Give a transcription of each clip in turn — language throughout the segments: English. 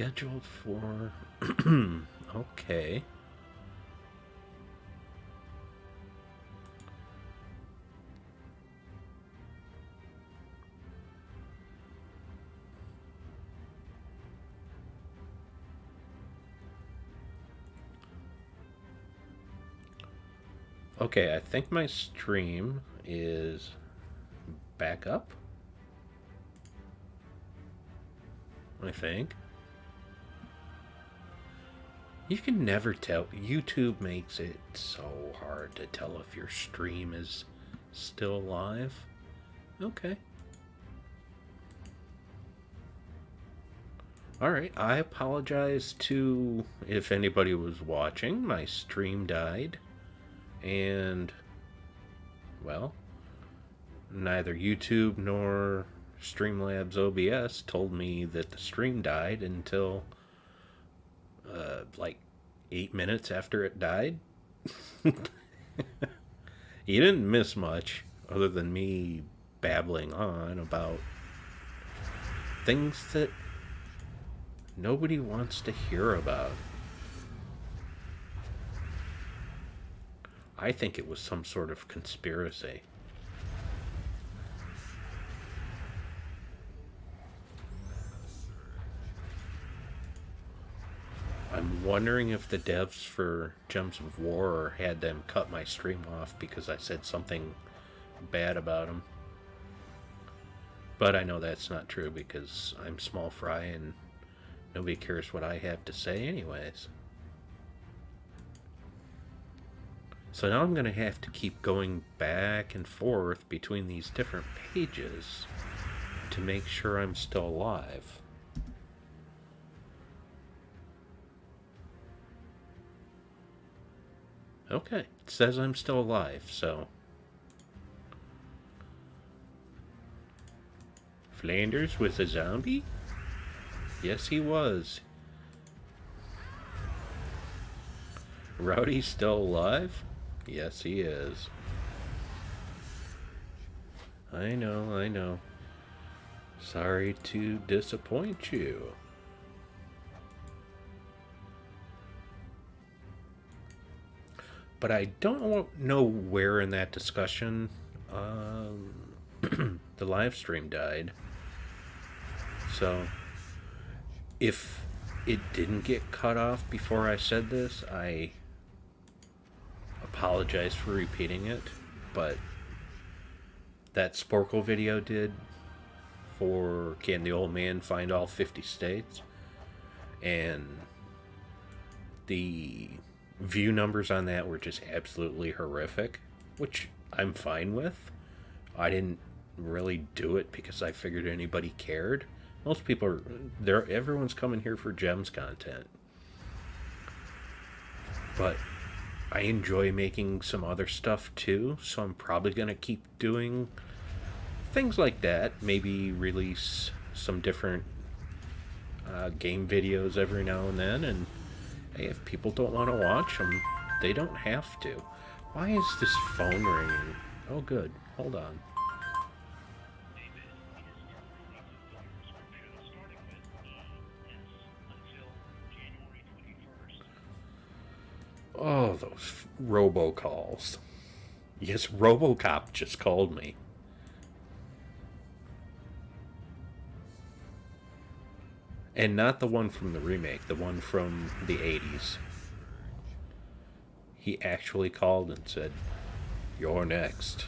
Scheduled for... okay. Okay, I think my stream is back up. I think. You can never tell. YouTube makes it so hard to tell if your stream is still live. Okay. Alright, I apologize to if anybody was watching. My stream died. And, well, neither YouTube nor Streamlabs OBS told me that the stream died until like 8 minutes after it died. You didn't miss much other than me babbling on about things that nobody wants to hear about. I think it was some sort of conspiracy. I'm wondering if the devs for Gems of War had them cut my stream off because I said something bad about them. But I know that's not true because I'm small fry and nobody cares what I have to say anyways. So now I'm going to have to keep going back and forth between these different pages to make sure I'm still alive. Okay, it says I'm still alive, so... Flanders with a zombie? Yes, he was. Rowdy's still alive? Yes, he is. I know, I know. Sorry to disappoint you. But I don't know where in that discussion the live stream died. So, if it didn't get cut off before I said this, I apologize for repeating it, but that Sporkle video did for Can the Old Man Find All 50 States, and the view numbers on that were just absolutely horrific, which I'm fine with. I didn't really do it because I figured anybody cared. Most people are there. Everyone's coming here for Gems content, but I enjoy making some other stuff too, so I'm probably gonna keep doing things like that. Maybe release some different game videos every now and then, and hey, if people don't want to watch them, they don't have to. Why is this phone ringing? Oh good, hold on. Oh, those robocalls. Yes, RoboCop just called me. And not the one from the remake, the one from the 80s. He actually called and said, "You're next."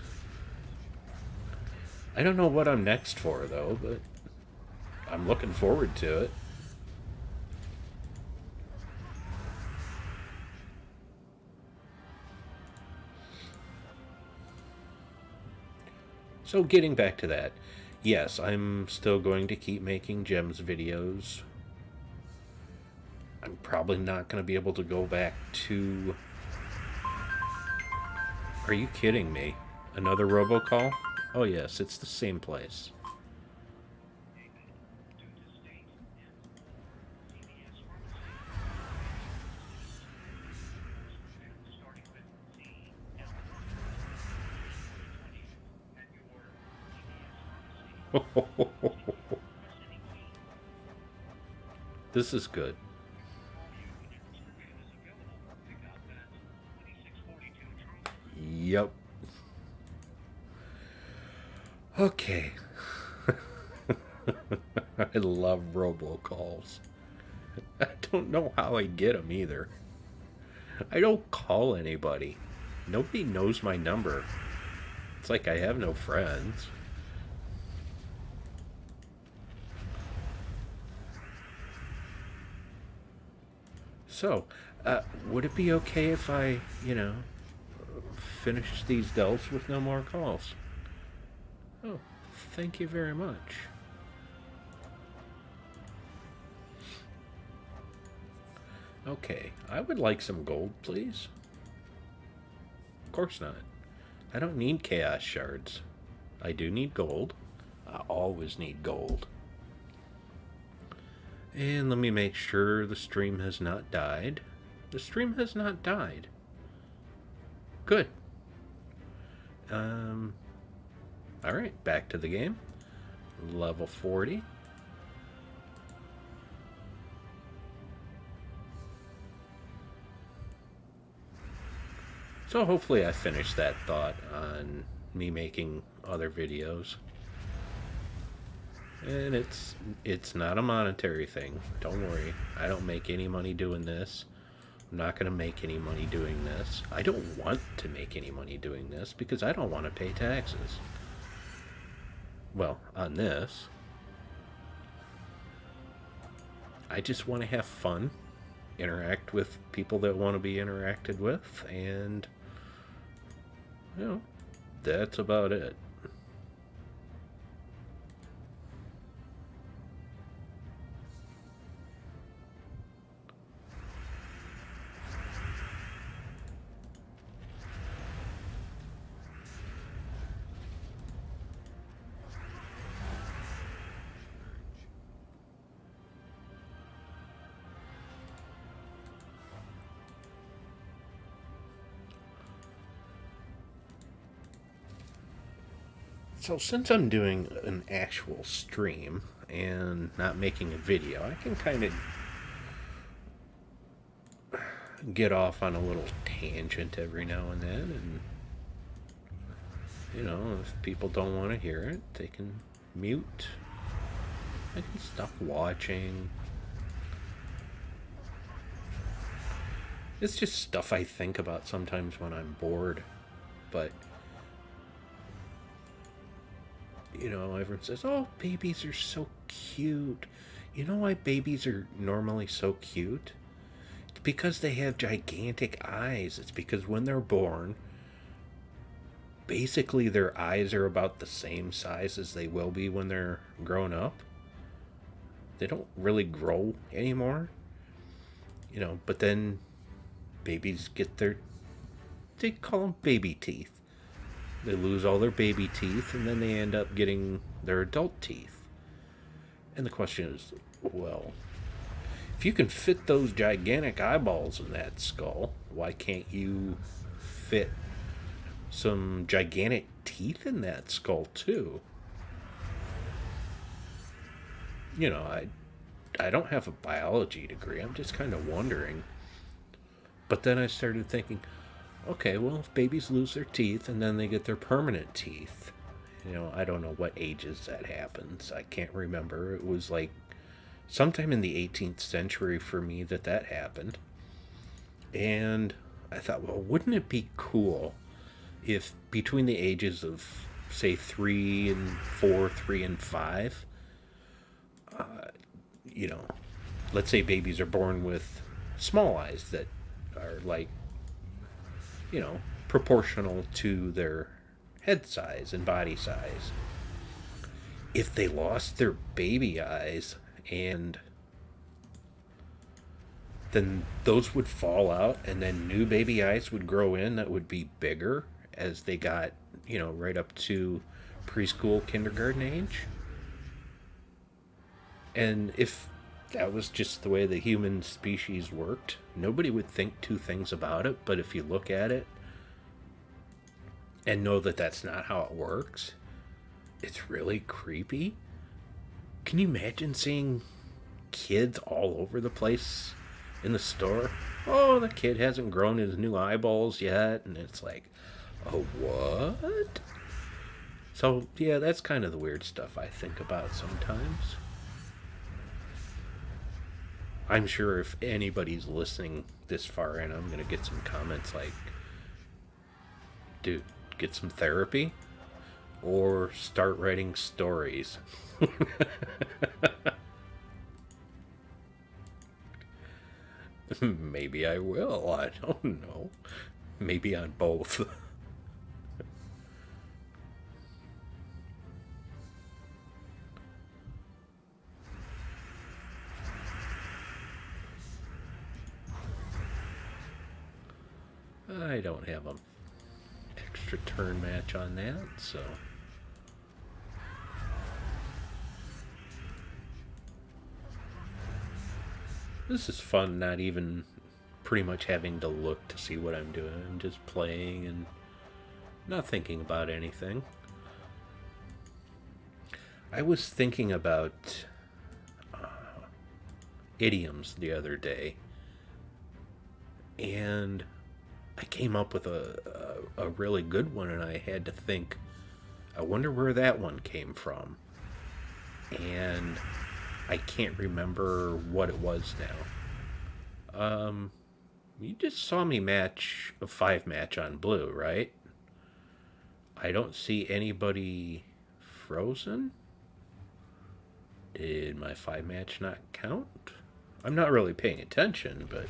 I don't know what I'm next for, though, but I'm looking forward to it. So getting back to that, yes, I'm still going to keep making Gems videos. I'm probably not going to be able to go back to... Are you kidding me? Another robocall? Oh yes, it's the same place. This is good. Yep. Okay. I love robocalls. I don't know how I get them either. I don't call anybody. Nobody knows my number. It's like I have no friends. So, would it be okay if I, finish these delves with no more calls? Oh, thank you very much. Okay, I would like some gold, please. Of course not. I don't need chaos shards. I do need gold. I always need gold. And let me make sure the stream has not died. The stream has not died. Good. Alright, back to the game. Level 40. So hopefully I finished that thought on me making other videos. And it's not a monetary thing. Don't worry. I don't make any money doing this. I'm not going to make any money doing this. I don't want to make any money doing this because I don't want to pay taxes. Well, on this. I just want to have fun, interact with people that want to be interacted with, and, that's about it. So since I'm doing an actual stream and not making a video, I can kind of get off on a little tangent every now and then. And, if people don't want to hear it, they can mute. I can stop watching. It's just stuff I think about sometimes when I'm bored. But everyone says, oh, babies are so cute. You know why babies are normally so cute? It's because they have gigantic eyes. It's because when they're born, basically their eyes are about the same size as they will be when they're grown up. They don't really grow anymore. But then babies get they call them baby teeth. They lose all their baby teeth, and then they end up getting their adult teeth. And the question is, well, if you can fit those gigantic eyeballs in that skull, why can't you fit some gigantic teeth in that skull, too? I don't have a biology degree. I'm just kind of wondering. But then I started thinking, okay, well, if babies lose their teeth and then they get their permanent teeth, I don't know what ages that happens. I can't remember. It was like sometime in the 18th century for me that happened. And I thought, well, wouldn't it be cool if between the ages of, say, 3 and 4, 3 and 5, let's say babies are born with small eyes that are like, proportional to their head size and body size. If they lost their baby eyes, and then those would fall out, and then new baby eyes would grow in that would be bigger as they got, right up to preschool, kindergarten age. And if that was just the way the human species worked, nobody would think two things about it. But if you look at it and know that that's not how it works, it's really creepy. Can you imagine seeing kids all over the place in the store. Oh, the kid hasn't grown his new eyeballs yet, and it's like, oh, what? So, yeah, that's kind of the weird stuff I think about sometimes. I'm sure if anybody's listening this far in, I'm going to get some comments like, dude, get some therapy or start writing stories. Maybe I will. I don't know. Maybe on both. I don't have a extra turn match on that, so this is fun, not even pretty much having to look to see what I'm doing. I'm just playing and not thinking about anything. I was thinking about idioms the other day, and I came up with a really good one, and I had to think, I wonder where that one came from. And I can't remember what it was now. You just saw me match a 5 match on blue, right? I don't see anybody frozen. Did my 5 match not count? I'm not really paying attention, but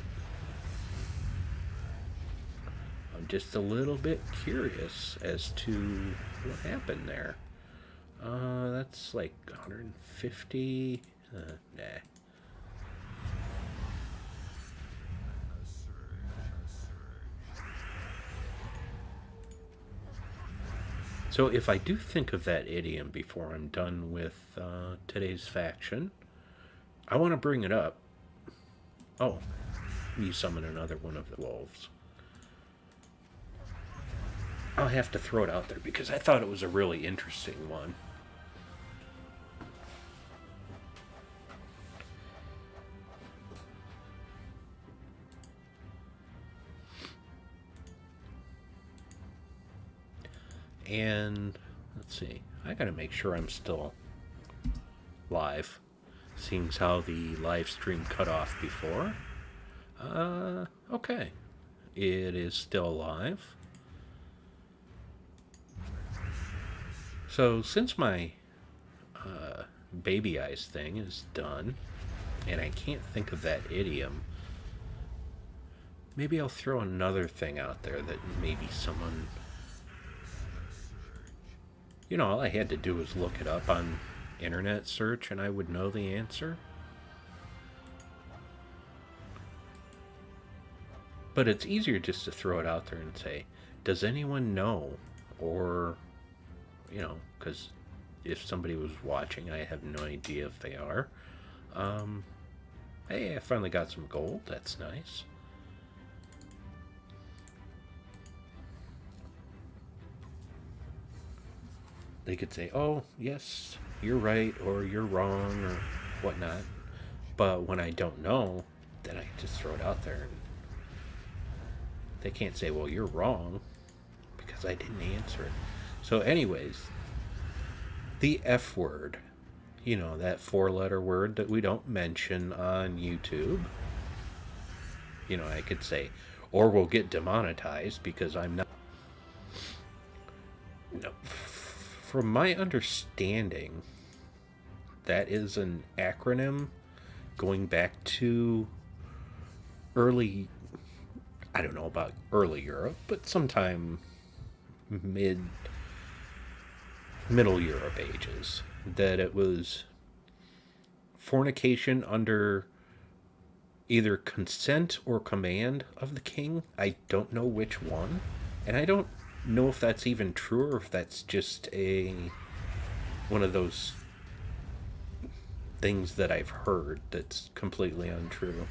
I'm just a little bit curious as to what happened there. That's like 150. Nah. So if I do think of that idiom before I'm done with today's faction, I want to bring it up. Oh, you summon another one of the wolves. I'll have to throw it out there because I thought it was a really interesting one. And let's see, I gotta make sure I'm still live, seeing as how the live stream cut off before. Okay, it is still live. So since my baby eyes thing is done, and I can't think of that idiom, maybe I'll throw another thing out there that maybe someone... You know, all I had to do was look it up on internet search and I would know the answer. But it's easier just to throw it out there and say, does anyone know? Or, you know, because if somebody was watching, I have no idea if they are. Hey, I finally got some gold. That's nice. They could say, oh, yes, you're right, or you're wrong, or whatnot. But when I don't know, then I just throw it out there. And they can't say, well, you're wrong, because I didn't answer it. So anyways, the F word, you know, that 4-letter word that we don't mention on YouTube. You know, I could say, or we'll get demonetized because I'm not... No. From my understanding, that is an acronym going back to early, I don't know about early Europe, but sometime middle Europe ages, that it was fornication under either consent or command of the king. I don't know which one, and I don't know if that's even true or if that's just one of those things that I've heard that's completely untrue.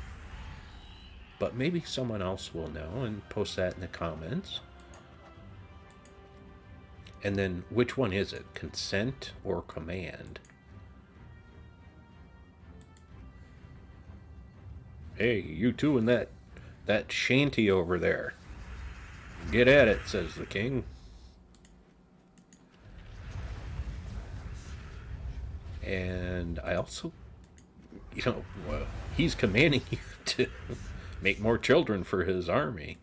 But maybe someone else will know and post that in the comments. And then, which one is it? Consent or command? Hey, you two in that shanty over there. Get at it, says the king. And I also, well, he's commanding you to make more children for his army.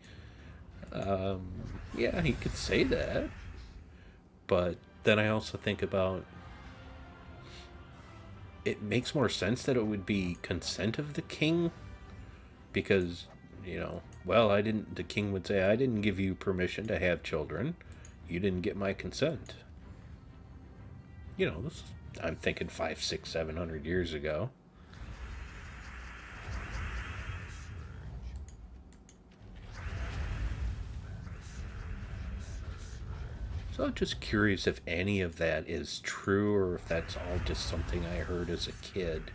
Yeah, he could say that. But then I also think about it makes more sense that it would be consent of the king because, well, the king would say, I didn't give you permission to have children. You didn't get my consent. This, I'm thinking 5, 6, 700 years ago. So I'm just curious if any of that is true or if that's all just something I heard as a kid.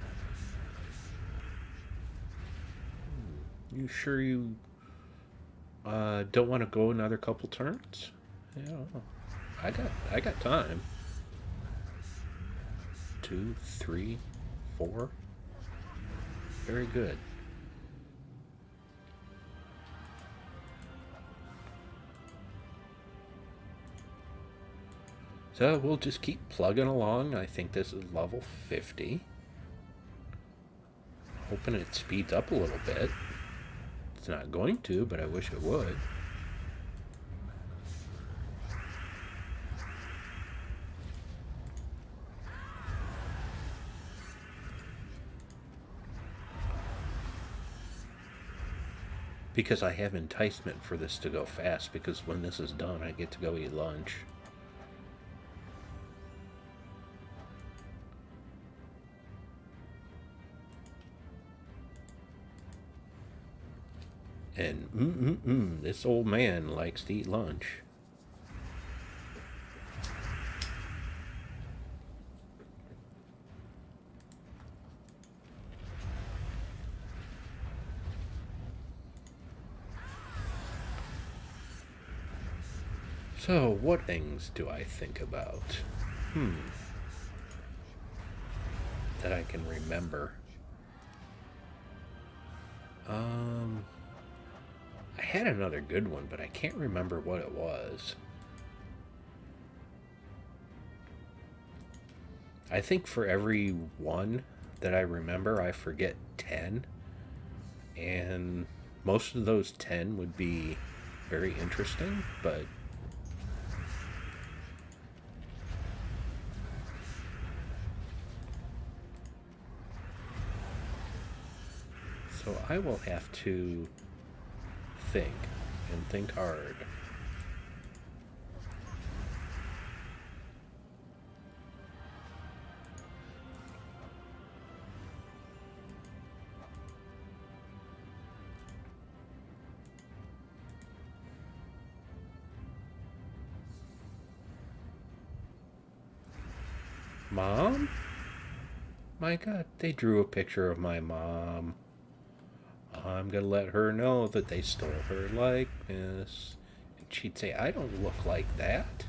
You sure you don't want to go another couple turns? Yeah, I got time. 2, 3, 4. Very good. So we'll just keep plugging along. I think this is level 50. Hoping it speeds up a little bit. It's not going to, but I wish it would. Because I have enticement for this to go fast, because when this is done, I get to go eat lunch. And this old man likes to eat lunch. So, what things do I think about? That I can remember. I had another good one, but I can't remember what it was. I think for every one that I remember, I forget 10. And most of those 10 would be very interesting, but so I will have to think and think hard. Mom? My God, they drew a picture of my mom. I'm gonna let her know that they stole her likeness. And she'd say, I don't look like that.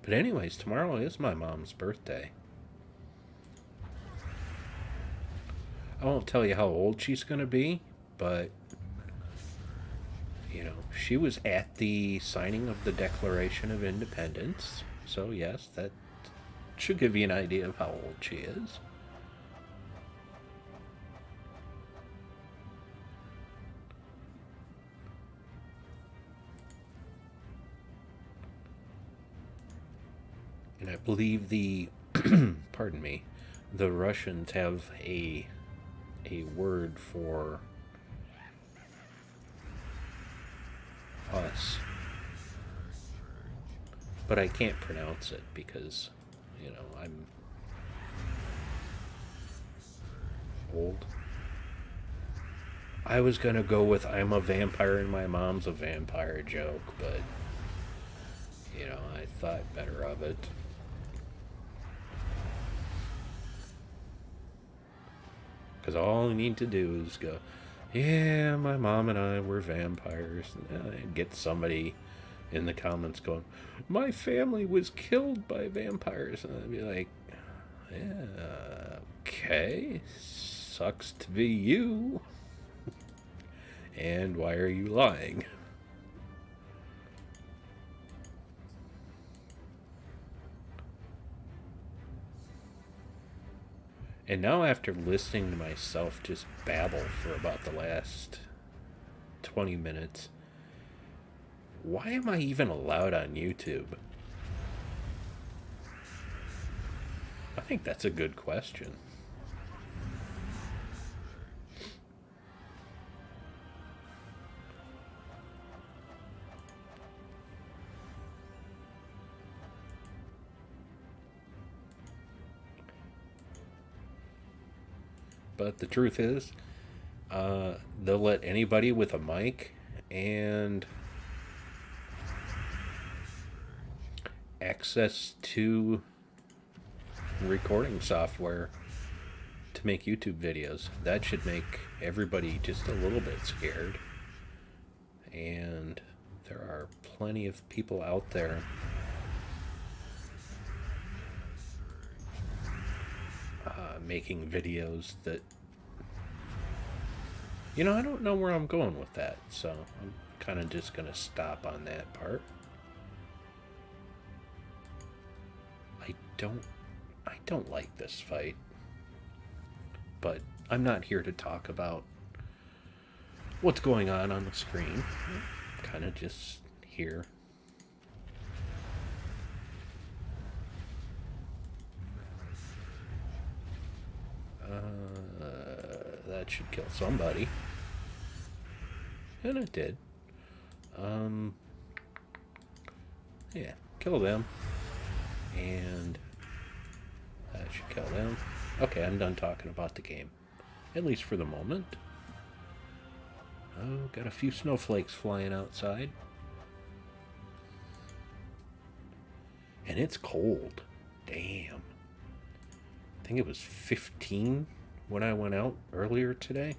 But anyways, tomorrow is my mom's birthday. I won't tell you how old she's gonna be, but she was at the signing of the Declaration of Independence. So yes, that should give you an idea of how old she is. And I believe pardon me, the Russians have a word for us. But I can't pronounce it because, I'm old. I was gonna go with I'm a vampire and my mom's a vampire joke, but, I thought better of it. Because all you need to do is go, yeah, my mom and I were vampires. And get somebody in the comments going, my family was killed by vampires. And I'd be like, Yeah, okay. Sucks to be you. And why are you lying? And now, after listening to myself just babble for about the last 20 minutes, why am I even allowed on YouTube? I think that's a good question. But the truth is, they'll let anybody with a mic and access to recording software to make YouTube videos. That should make everybody just a little bit scared. And there are plenty of people out there making videos that, I don't know where I'm going with that, so I'm kind of just going to stop on that part. I don't like this fight, but I'm not here to talk about what's going on the screen. I'm kind of just here. That should kill somebody. And it did. Yeah, kill them. And that should kill them. Okay, I'm done talking about the game. At least for the moment. Oh, got a few snowflakes flying outside. And it's cold. Damn. I think it was 15 when I went out earlier today.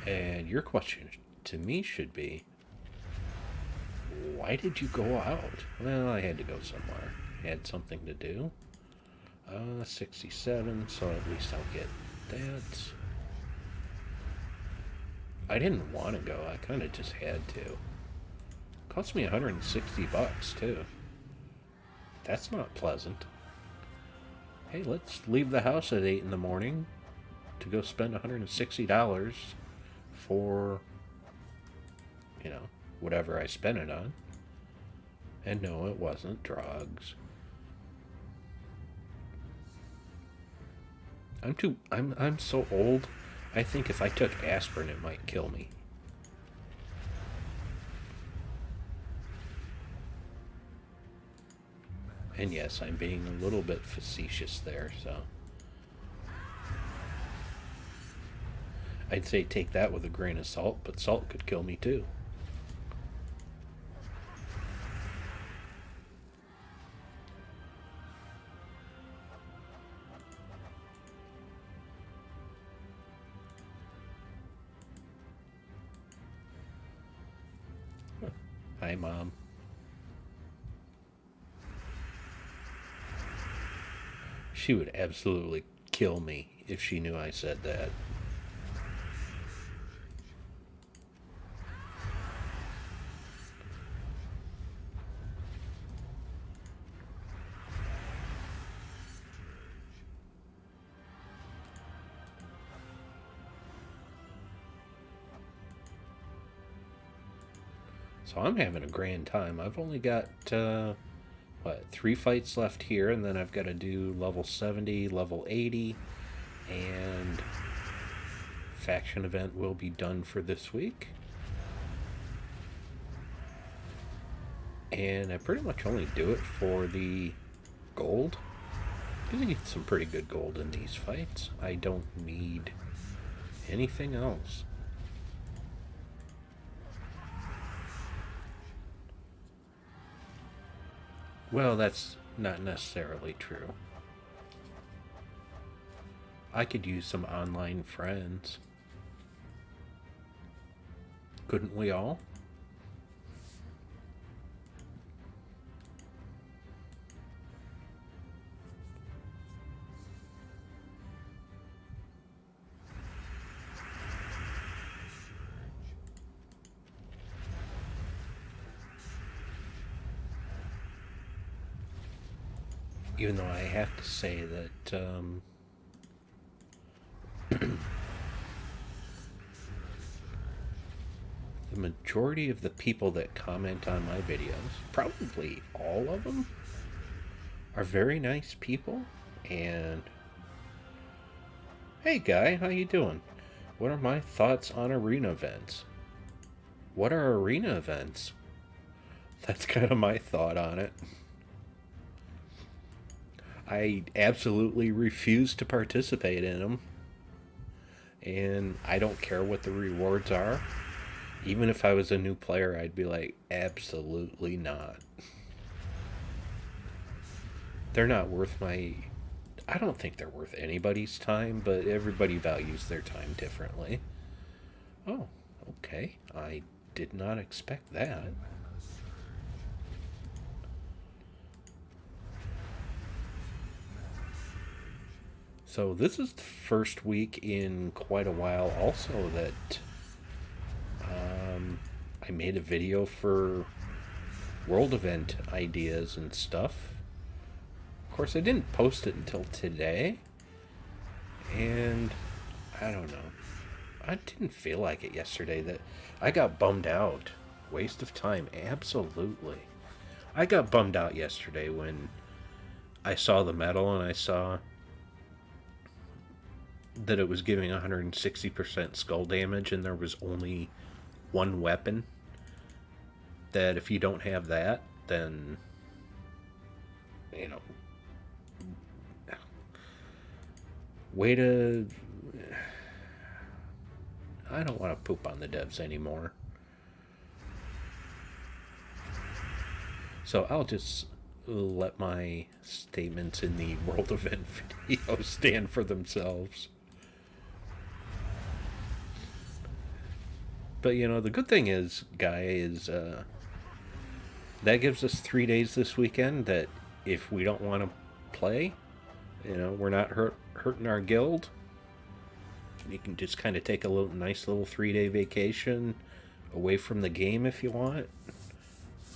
And your question to me should be, why did you go out? Well, I had to go somewhere. I had something to do. 67, so at least I'll get that. I didn't want to go. I kind of just had to. Cost me $160 too. That's not pleasant. Hey, let's leave the house at 8 in the morning to go spend $160 for, whatever I spent it on. And no, it wasn't drugs. I'm so old. I think if I took aspirin, it might kill me. And yes, I'm being a little bit facetious there, so. I'd say take that with a grain of salt, but salt could kill me too. Hi, Mom. She would absolutely kill me if she knew I said that. So I'm having a grand time. I've only got, 3 fights left here, and then I've got to do level 70, level 80, and faction event will be done for this week. And I pretty much only do it for the gold. You can get some pretty good gold in these fights. I don't need anything else. Well, that's not necessarily true. I could use some online friends. Couldn't we all? Even though I have to say that the majority of the people that comment on my videos, probably all of them, are very nice people. And hey guy, how you doing? What are my thoughts on arena events? What are arena events? That's kind of my thought on it. I absolutely refuse to participate in them, and I don't care what the rewards are. Even if I was a new player, I'd be like, absolutely not. They're not worth my. I don't think they're worth anybody's time, but everybody values their time differently. Oh, okay. I did not expect that. So this is the first week in quite a while also that I made a video for world event ideas and stuff. Of course, I didn't post it until today, and I don't know. I didn't feel like it yesterday. That I got bummed out. Waste of time, absolutely. I got bummed out yesterday when I saw the medal and I saw that it was giving 160% skull damage and there was only one weapon. That if you don't have that, then, you know, way to. I don't want to poop on the devs anymore. So I'll just let my statements in the world event video stand for themselves. But you know, the good thing is, guy, is that gives us 3 days this weekend that if we don't want to play, you know, we're not hurting our guild. You can just kind of take a nice little 3-day vacation away from the game if you want.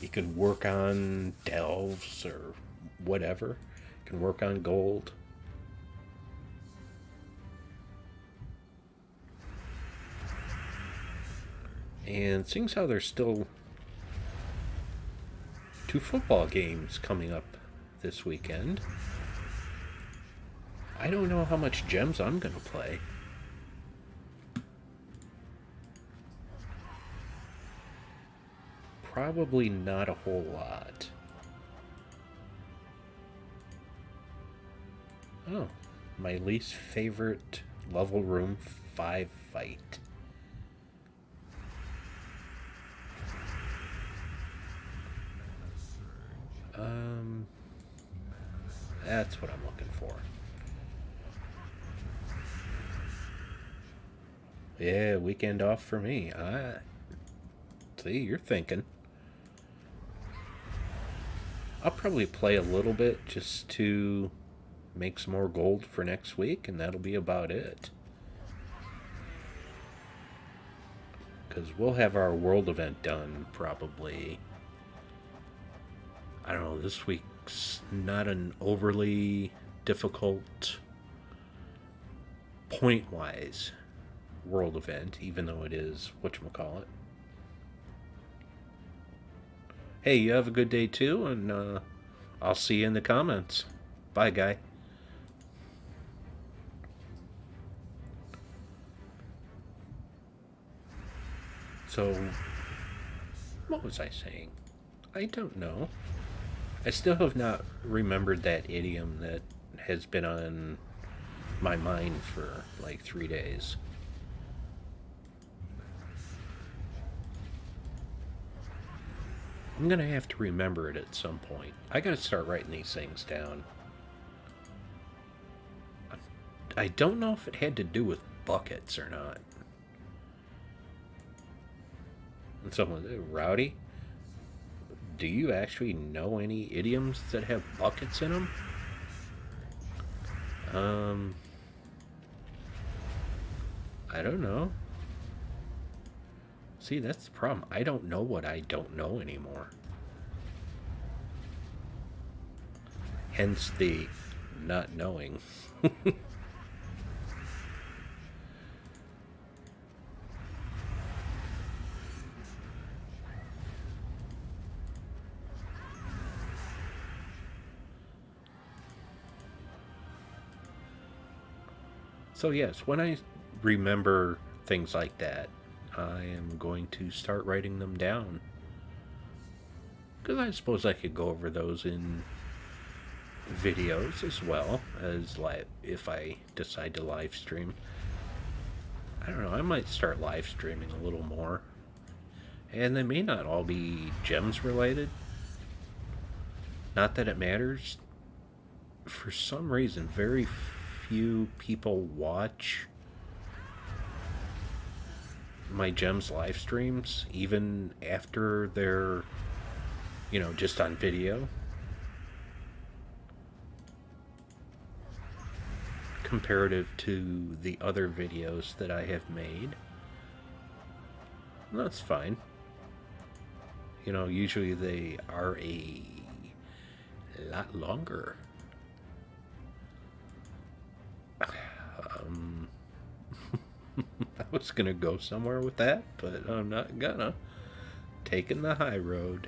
You can work on delves or whatever. You can work on gold. And seeing how there's still 2 football games coming up this weekend, I don't know how much gems I'm going to play. Probably not a whole lot. Oh, my least favorite level room 5 fight. That's what I'm looking for. Yeah, weekend off for me. See, you're thinking. I'll probably play a little bit just to make some more gold for next week, and that'll be about it. Because we'll have our world event done probably. I don't know, this week's not an overly difficult point-wise world event, even though it is whatchamacallit. Hey, you have a good day too, and I'll see you in the comments. Bye, guy. So, what was I saying? I don't know. I still have not remembered that idiom that has been on my mind for like 3 days. I'm gonna have to remember it at some point. I gotta start writing these things down. I don't know if it had to do with buckets or not. And someone, Rowdy, do you actually know any idioms that have buckets in them? I don't know. See, that's the problem. I don't know what I don't know anymore. Hence the not knowing. So yes, when I remember things like that, I am going to start writing them down. Because I suppose I could go over those in videos as well as if I decide to live stream. I don't know, I might start live streaming a little more. And they may not all be gems related. Not that it matters. For some reason, very few people watch my gems live streams, even after they're, just on video. Comparative to the other videos that I have made. That's fine. Usually they are a lot longer. I was gonna go somewhere with that, but I'm not gonna. Taking the high road.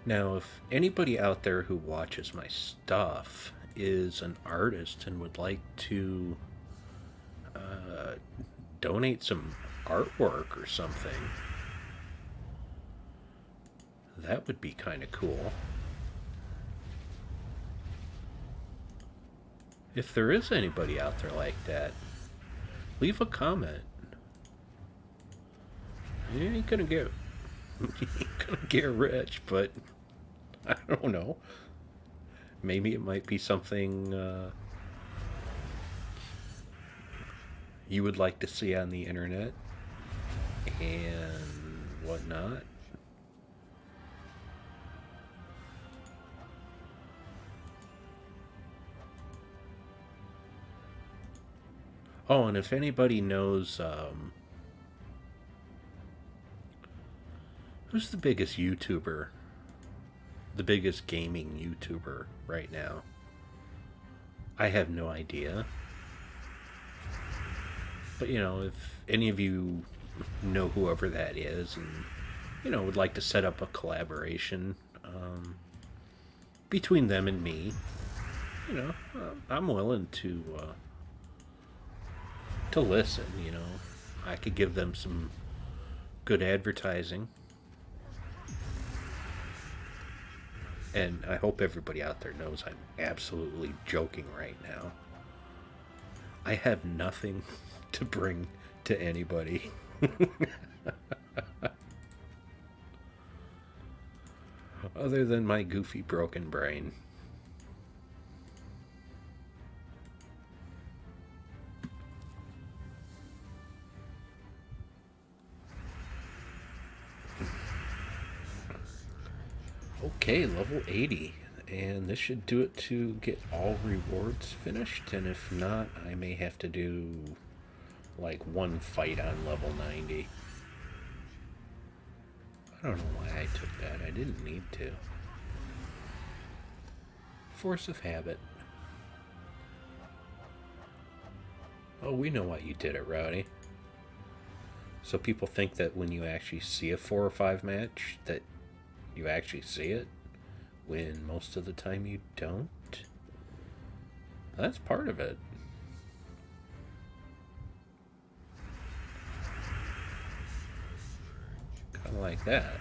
Now, if anybody out there who watches my stuff is an artist and would like to donate some artwork or something, that would be kind of cool. If there is anybody out there like that, leave a comment. You ain't gonna get rich, but I don't know. Maybe it might be something you would like to see on the internet and whatnot. Oh, and if anybody knows, who's the biggest YouTuber? The biggest gaming YouTuber right now? I have no idea. But, if any of you know whoever that is and, would like to set up a collaboration between them and me, I'm willing to listen, I could give them some good advertising. And I hope everybody out there knows I'm absolutely joking right now. I have nothing to bring to anybody. Other than my goofy broken brain. Okay, level 80. And this should do it to get all rewards finished. And if not, I may have to do like one fight on level 90. I don't know why I took that. I didn't need to. Force of habit. Oh, we know why you did it, Rowdy. So people think that when you actually see a 4 or 5 match, that you actually see it, when most of the time you don't. That's part of it. Kind of like that.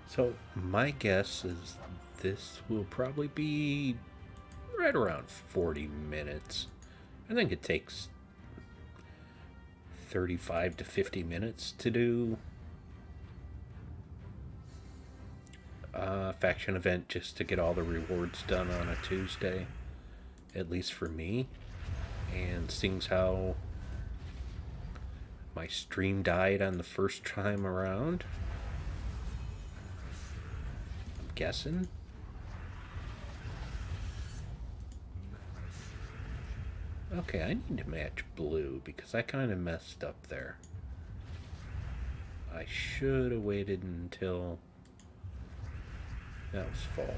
So my guess is this will probably be right around 40 minutes. I think it takes 35 to 50 minutes to do a faction event just to get all the rewards done on a Tuesday. at least for me. And seeing how my stream died on the first time around, I'm guessing. Okay, I need to match blue because I kind of messed up there. I should have waited until that was fall.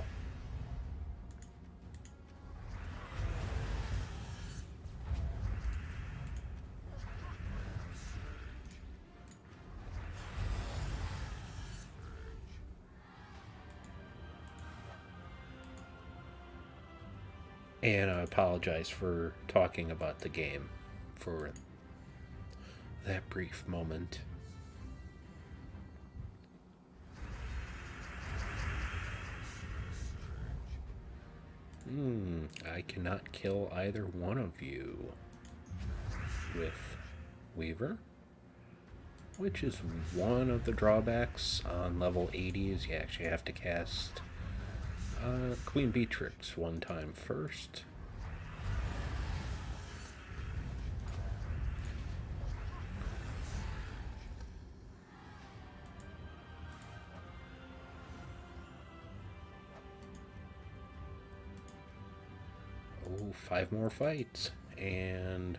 And I apologize for talking about the game for that brief moment. I cannot kill either one of you with Weaver, which is one of the drawbacks on level 80 is you actually have to cast Queen Beatrix one time first. Oh, 5 more fights, and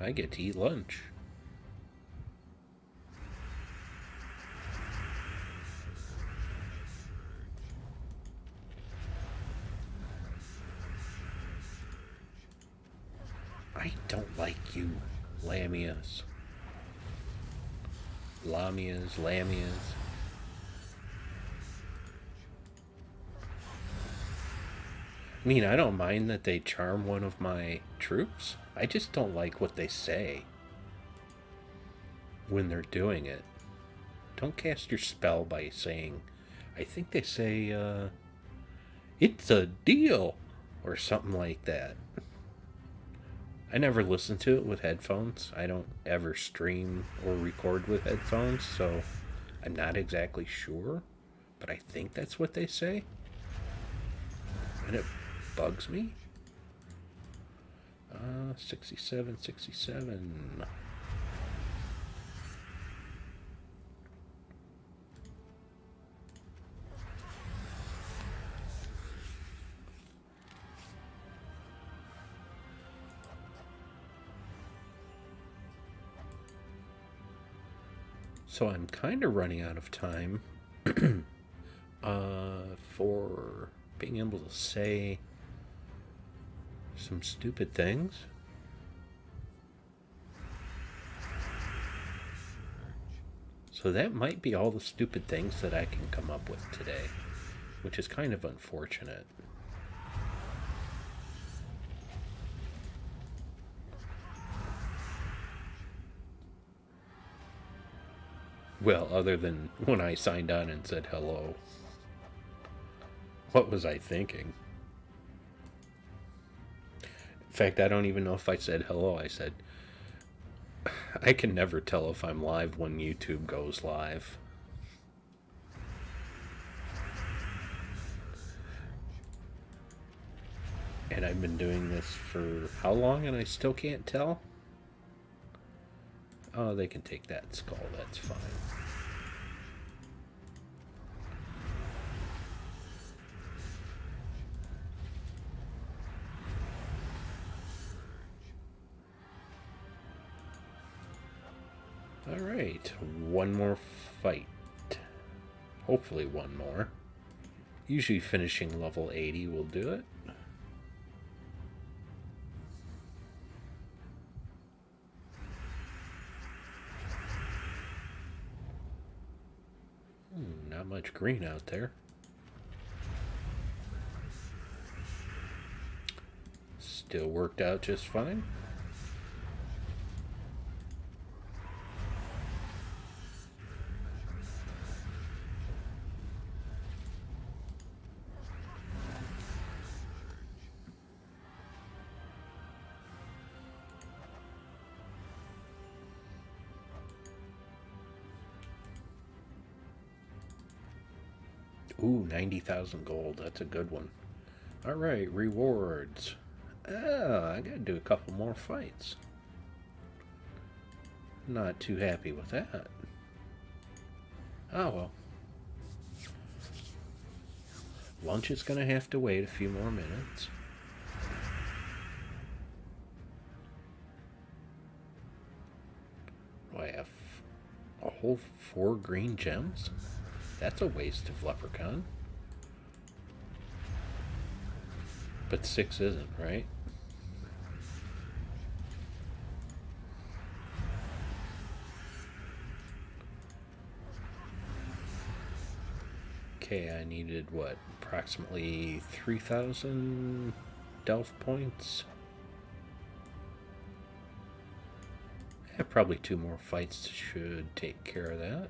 I get to eat lunch. I don't like you, Lamias. Lamias. I mean, I don't mind that they charm one of my troops. I just don't like what they say when they're doing it. Don't cast your spell by saying, I think they say, it's a deal, or something like that. I never listen to it with headphones. I don't ever stream or record with headphones, so I'm not exactly sure, but I think that's what they say. And it bugs me. 67. So I'm kind of running out of time for being able to say some stupid things. So that might be all the stupid things that I can come up with today, which is kind of unfortunate. Well, other than when I signed on and said hello. What was I thinking? In fact, I don't even know if I said hello. I said, I can never tell if I'm live when YouTube goes live. And I've been doing this for how long and I still can't tell? Oh, they can take that skull, that's fine. Alright, one more fight. Hopefully one more. Usually finishing level 80 will do it. Not much green out there. Still worked out just fine. Ooh, 90,000 gold. That's a good one. Alright, rewards. Oh, I gotta do a couple more fights. Not too happy with that. Oh well. Lunch is gonna have to wait a few more minutes. Do I have a whole 4 green gems? That's a waste of leprechaun. But 6 isn't, right? Okay, I needed what? Approximately 3,000 delve points. Yeah, probably 2 more fights should take care of that.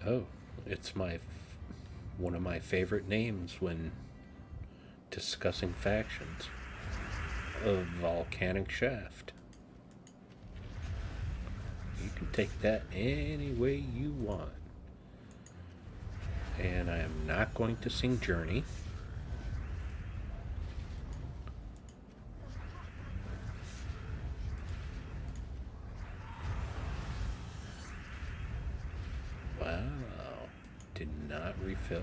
Oh, it's one of my favorite names when discussing factions. A volcanic shaft. You can take that any way you want. And I am not going to sing Journey. Wow. Did not refill.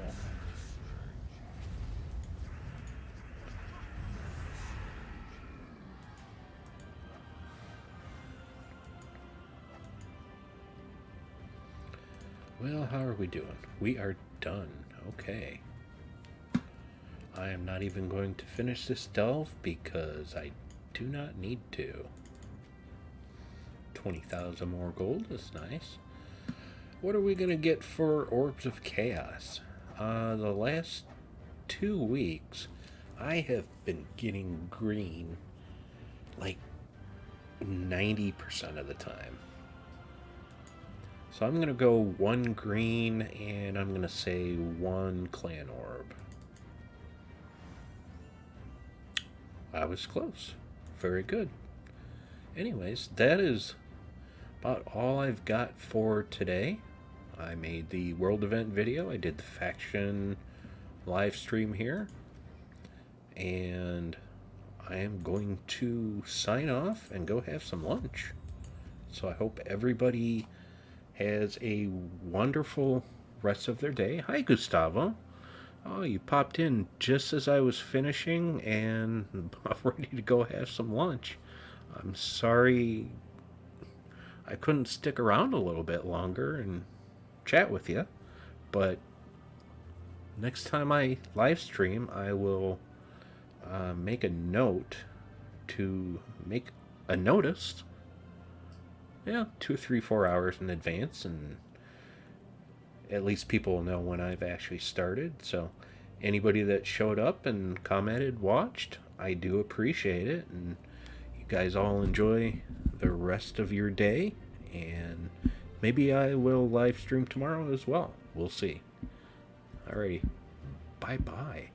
Well, how are we doing? We are done. Okay. I am not even going to finish this delve because I do not need to. 20,000 more gold is nice. What are we going to get for Orbs of Chaos? The last 2 weeks, I have been getting green like 90% of the time. So I'm going to go 1 green and I'm going to say 1 clan orb. I was close. Very good. Anyways, that is about all I've got for today. I made the world event video. I did the faction live stream here. And I am going to sign off and go have some lunch. So I hope everybody has a wonderful rest of their day. Hi, Gustavo. Oh, you popped in just as I was finishing and I'm ready to go have some lunch. I'm sorry I couldn't stick around a little bit longer and chat with you, but next time I live stream, I will make a note to make a notice. Yeah, 2, 3, 4 hours in advance, and at least people will know when I've actually started. So anybody that showed up and commented, watched, I do appreciate it. And you guys all enjoy the rest of your day. And maybe I will live stream tomorrow as well. We'll see. Alrighty. Bye-bye.